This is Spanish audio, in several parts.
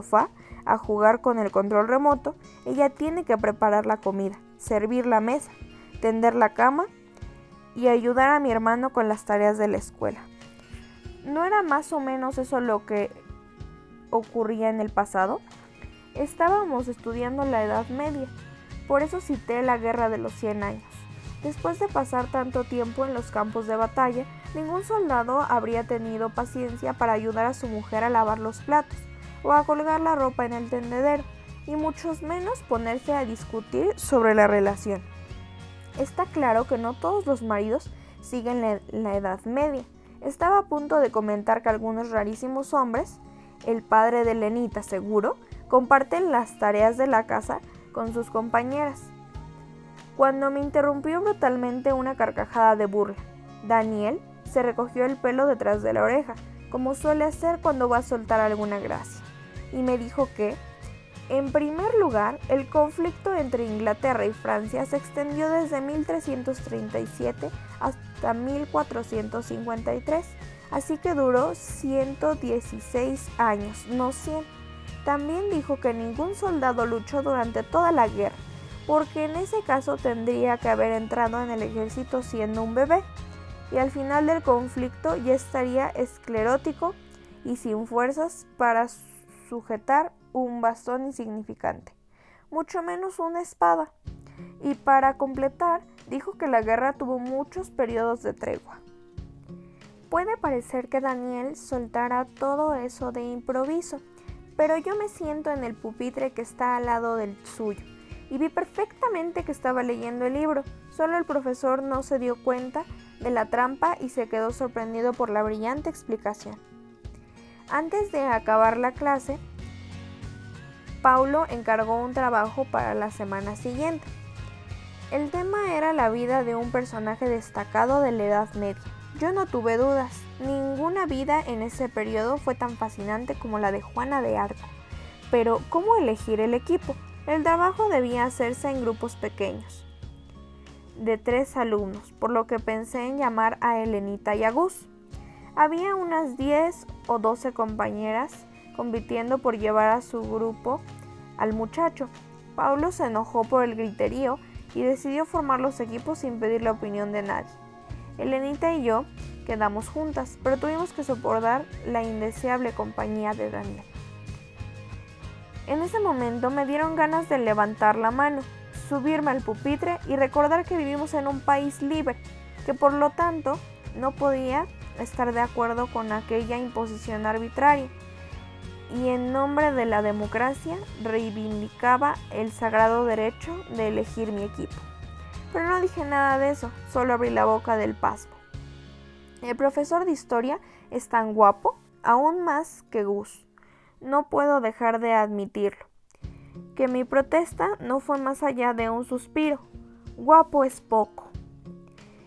sofá a jugar con el control remoto, ella tiene que preparar la comida, servir la mesa, tender la cama y ayudar a mi hermano con las tareas de la escuela. ¿No era más o menos eso lo que ocurría en el pasado? Estábamos estudiando la Edad Media, por eso cité la Guerra de los 100 años. Después de pasar tanto tiempo en los campos de batalla, ningún soldado habría tenido paciencia para ayudar a su mujer a lavar los platos o a colgar la ropa en el tendedero, y muchos menos ponerse a discutir sobre la relación. Está claro que no todos los maridos siguen la Edad Media. Estaba a punto de comentar que algunos rarísimos hombres, el padre de Lenita seguro, comparten las tareas de la casa con sus compañeras, cuando me interrumpió brutalmente una carcajada de burla. Daniel se recogió el pelo detrás de la oreja, como suele hacer cuando va a soltar alguna gracia, y me dijo que, en primer lugar, el conflicto entre Inglaterra y Francia se extendió desde 1337 hasta 1453, así que duró 116 años, no 100. También dijo que ningún soldado luchó durante toda la guerra, porque en ese caso tendría que haber entrado en el ejército siendo un bebé, y al final del conflicto ya estaría esclerótico y sin fuerzas para sujetar un bastón insignificante, mucho menos una espada. Y para completar, dijo que la guerra tuvo muchos periodos de tregua. Puede parecer que Daniel soltara todo eso de improviso, pero yo me siento en el pupitre que está al lado del suyo, y vi perfectamente que estaba leyendo el libro. Solo el profesor no se dio cuenta de la trampa y se quedó sorprendido por la brillante explicación. Antes de acabar la clase, Paulo encargó un trabajo para la semana siguiente. El tema era la vida de un personaje destacado de la Edad Media. Yo no tuve dudas, ninguna vida en ese periodo fue tan fascinante como la de Juana de Arco. Pero, ¿cómo elegir el equipo? El trabajo debía hacerse en grupos pequeños, de 3 alumnos, por lo que pensé en llamar a Elenita y a Gus. Había unas 10 o 12 compañeras compitiendo por llevar a su grupo al muchacho. Paulo se enojó por el griterío y decidió formar los equipos sin pedir la opinión de nadie. Elenita y yo quedamos juntas, pero tuvimos que soportar la indeseable compañía de Daniel. En ese momento me dieron ganas de levantar la mano, subirme al pupitre y recordar que vivimos en un país libre, que por lo tanto no podía estar de acuerdo con aquella imposición arbitraria, y en nombre de la democracia reivindicaba el sagrado derecho de elegir mi equipo. Pero no dije nada de eso, solo abrí la boca del pasmo. El profesor de historia es tan guapo, aún más que Gus. No puedo dejar de admitirlo. Que mi protesta no fue más allá de un suspiro. Guapo es poco.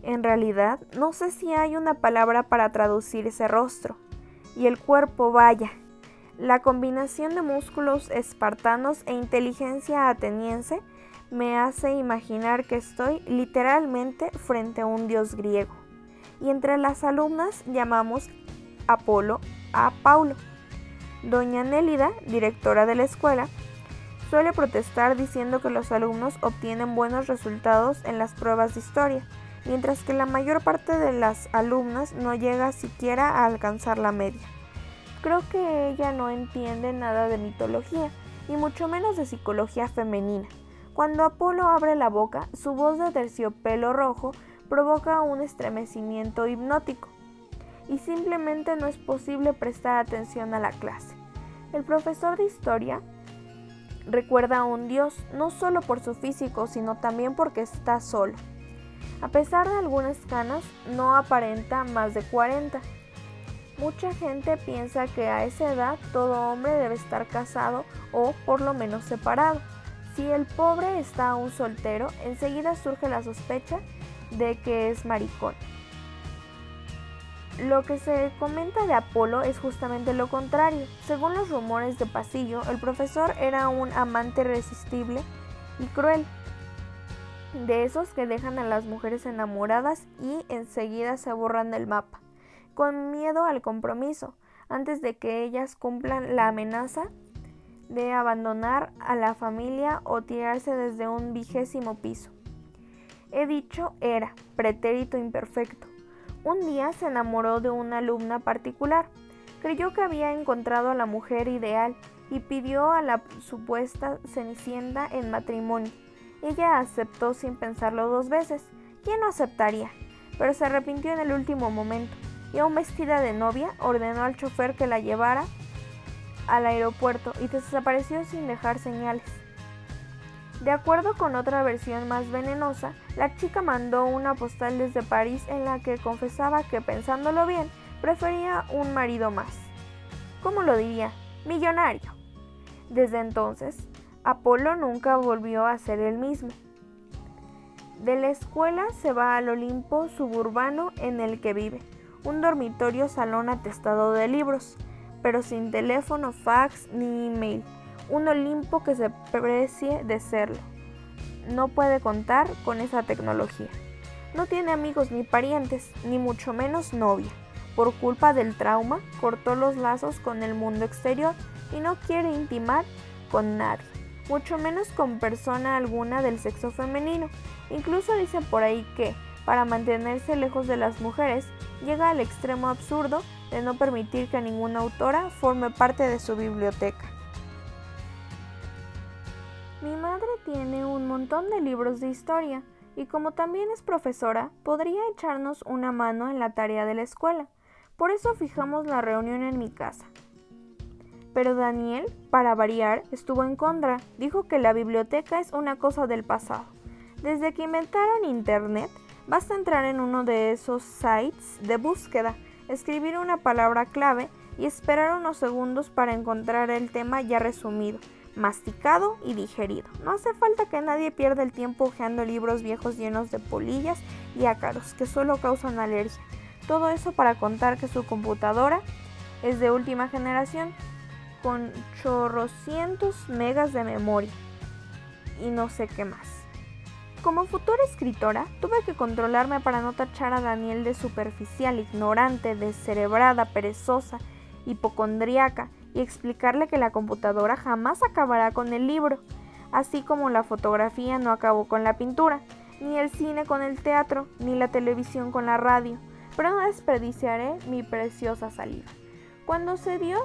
En realidad, no sé si hay una palabra para traducir ese rostro. Y el cuerpo, vaya. La combinación de músculos espartanos e inteligencia ateniense me hace imaginar que estoy literalmente frente a un dios griego. Y entre las alumnas llamamos Apolo a Paulo. Doña Nélida, directora de la escuela, suele protestar diciendo que los alumnos obtienen buenos resultados en las pruebas de historia, mientras que la mayor parte de las alumnas no llega siquiera a alcanzar la media. Creo que ella no entiende nada de mitología, y mucho menos de psicología femenina. Cuando Apolo abre la boca, su voz de terciopelo rojo provoca un estremecimiento hipnótico, y simplemente no es posible prestar atención a la clase. El profesor de historia recuerda a un dios, no solo por su físico, sino también porque está solo. A pesar de algunas canas, no aparenta más de 40. Mucha gente piensa que a esa edad todo hombre debe estar casado o por lo menos separado. Si el pobre está aún soltero, enseguida surge la sospecha de que es maricón. Lo que se comenta de Apolo es justamente lo contrario. Según los rumores de pasillo, el profesor era un amante irresistible y cruel, de esos que dejan a las mujeres enamoradas y enseguida se borran del mapa, con miedo al compromiso, antes de que ellas cumplan la amenaza de abandonar a la familia o tirarse desde un 20º piso. He dicho era, pretérito imperfecto. Un día se enamoró de una alumna particular. Creyó que había encontrado a la mujer ideal y pidió a la supuesta Cenicienta en matrimonio. Ella aceptó sin pensarlo 2 veces. ¿Quién no aceptaría? Pero se arrepintió en el último momento y aún vestida de novia ordenó al chofer que la llevara al aeropuerto y desapareció sin dejar señales. De acuerdo con otra versión más venenosa, la chica mandó una postal desde París en la que confesaba que, pensándolo bien, prefería un marido más. ¿Cómo lo diría? Millonario. Desde entonces, Apolo nunca volvió a ser el mismo. De la escuela se va al Olimpo suburbano en el que vive, un dormitorio salón atestado de libros, pero sin teléfono, fax ni email, un Olimpo que se precie de serlo. No puede contar con esa tecnología. No tiene amigos ni parientes, ni mucho menos novia. Por culpa del trauma, cortó los lazos con el mundo exterior y no quiere intimar con nadie, mucho menos con persona alguna del sexo femenino. Incluso dicen por ahí que, para mantenerse lejos de las mujeres, llega al extremo absurdo de no permitir que ninguna autora forme parte de su biblioteca. Mi madre tiene un montón de libros de historia y como también es profesora, podría echarnos una mano en la tarea de la escuela. Por eso fijamos la reunión en mi casa. Pero Daniel, para variar, estuvo en contra. Dijo que la biblioteca es una cosa del pasado. Desde que inventaron Internet, basta entrar en uno de esos sites de búsqueda, escribir una palabra clave y esperar unos segundos para encontrar el tema ya resumido, masticado y digerido. No hace falta que nadie pierda el tiempo hojeando libros viejos llenos de polillas y ácaros que solo causan alergia. Todo eso para contar que su computadora es de última generación, con chorrocientos megas de memoria y no sé qué más. Como futura escritora, tuve que controlarme para no tachar a Daniel de superficial, ignorante, descerebrada, perezosa, hipocondríaca y explicarle que la computadora jamás acabará con el libro, así como la fotografía no acabó con la pintura, ni el cine con el teatro, ni la televisión con la radio, pero no desperdiciaré mi preciosa saliva. Cuando se dio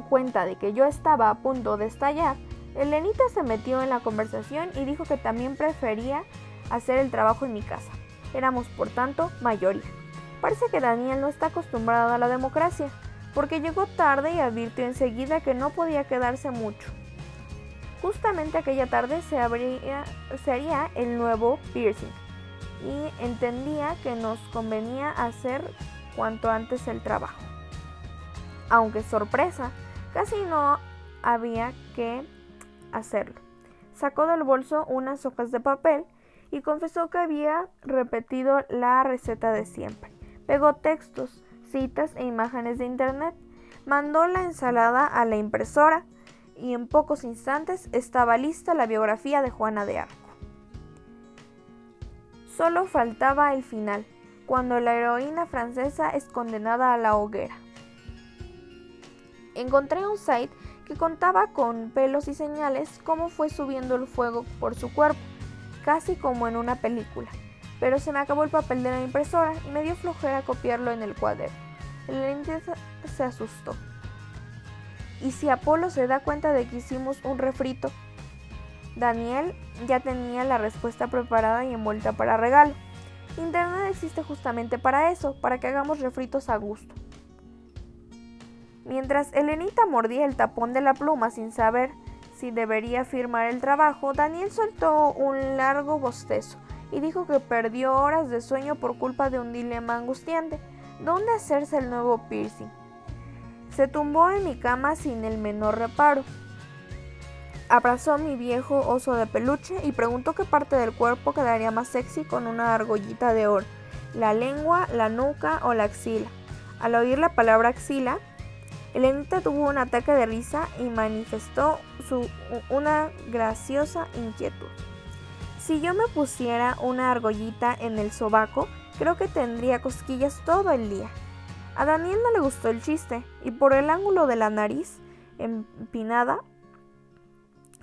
cuenta de que yo estaba a punto de estallar, Elenita se metió en la conversación y dijo que también prefería hacer el trabajo en mi casa. Éramos, por tanto, mayoría. Parece que Daniel no está acostumbrado a la democracia, porque llegó tarde y advirtió enseguida que no podía quedarse mucho. Justamente aquella tarde se haría el nuevo piercing, y entendía que nos convenía hacer cuanto antes el trabajo. Aunque sorpresa, casi no había que hacerlo. Sacó del bolso unas hojas de papel y confesó que había repetido la receta de siempre. Pegó textos, citas e imágenes de internet, mandó la ensalada a la impresora y en pocos instantes estaba lista la biografía de Juana de Arco. Solo faltaba el final, cuando la heroína francesa es condenada a la hoguera. Encontré un site que contaba con pelos y señales cómo fue subiendo el fuego por su cuerpo, casi como en una película, pero se me acabó el papel de la impresora y me dio flojera copiarlo en el cuaderno. El lente se asustó. ¿Y si Apolo se da cuenta de que hicimos un refrito? Daniel ya tenía la respuesta preparada y envuelta para regalo. Internet existe justamente para eso, para que hagamos refritos a gusto. Mientras Elenita mordía el tapón de la pluma sin saber si debería firmar el trabajo, Daniel soltó un largo bostezo y dijo que perdió horas de sueño por culpa de un dilema angustiante: ¿dónde hacerse el nuevo piercing? Se tumbó en mi cama sin el menor reparo. Abrazó mi viejo oso de peluche y preguntó qué parte del cuerpo quedaría más sexy con una argollita de oro: la lengua, la nuca o la axila. Al oír la palabra axila, Elenita tuvo un ataque de risa y manifestó una graciosa inquietud. Si yo me pusiera una argollita en el sobaco, creo que tendría cosquillas todo el día. A Daniel no le gustó el chiste y por el ángulo de la nariz empinada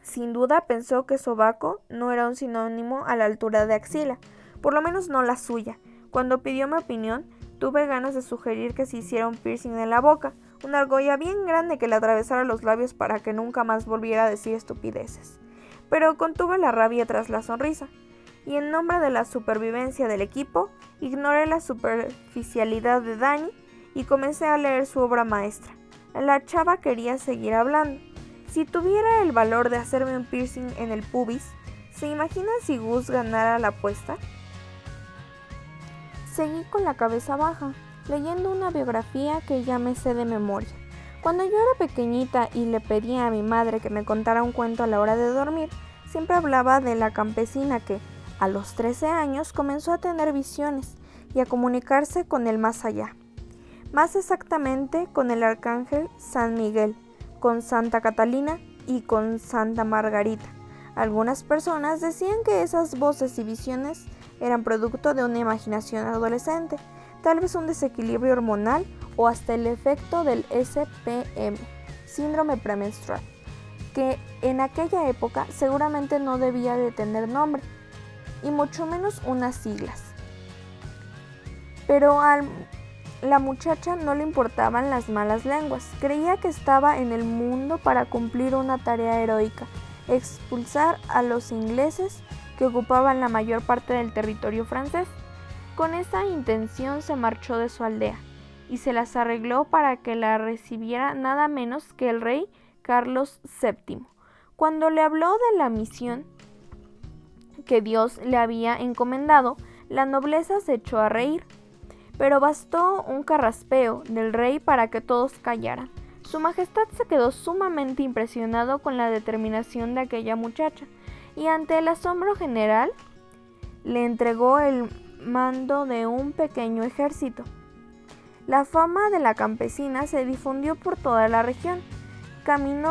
Sin duda pensó que sobaco no era un sinónimo a la altura de axila, por lo menos no la suya. Cuando pidió mi opinión, tuve ganas de sugerir que se hiciera un piercing en la boca, una argolla bien grande que le atravesara los labios para que nunca más volviera a decir estupideces. Pero contuve la rabia tras la sonrisa, y en nombre de la supervivencia del equipo, ignoré la superficialidad de Dani y comencé a leer su obra maestra. La chava quería seguir hablando. Si tuviera el valor de hacerme un piercing en el pubis, ¿se imaginan si Gus ganara la apuesta? Seguí con la cabeza baja, leyendo una biografía que ya me sé de memoria. Cuando yo era pequeñita y le pedía a mi madre que me contara un cuento a la hora de dormir, siempre hablaba de la campesina que, a los 13 años, comenzó a tener visiones y a comunicarse con el más allá. Más exactamente con el arcángel San Miguel, con Santa Catalina y con Santa Margarita. Algunas personas decían que esas voces y visiones eran producto de una imaginación adolescente, tal vez un desequilibrio hormonal o hasta el efecto del SPM, síndrome premenstrual, que en aquella época seguramente no debía de tener nombre, y mucho menos unas siglas. Pero a la muchacha no le importaban las malas lenguas, creía que estaba en el mundo para cumplir una tarea heroica, expulsar a los ingleses que ocupaban la mayor parte del territorio francés. Con esa intención se marchó de su aldea y se las arregló para que la recibiera nada menos que el rey Carlos VII. Cuando le habló de la misión que Dios le había encomendado, la nobleza se echó a reír, pero bastó un carraspeo del rey para que todos callaran. Su Majestad se quedó sumamente impresionado con la determinación de aquella muchacha y ante el asombro general le entregó el mando de un pequeño ejército. La fama de la campesina se difundió por toda la región. Caminó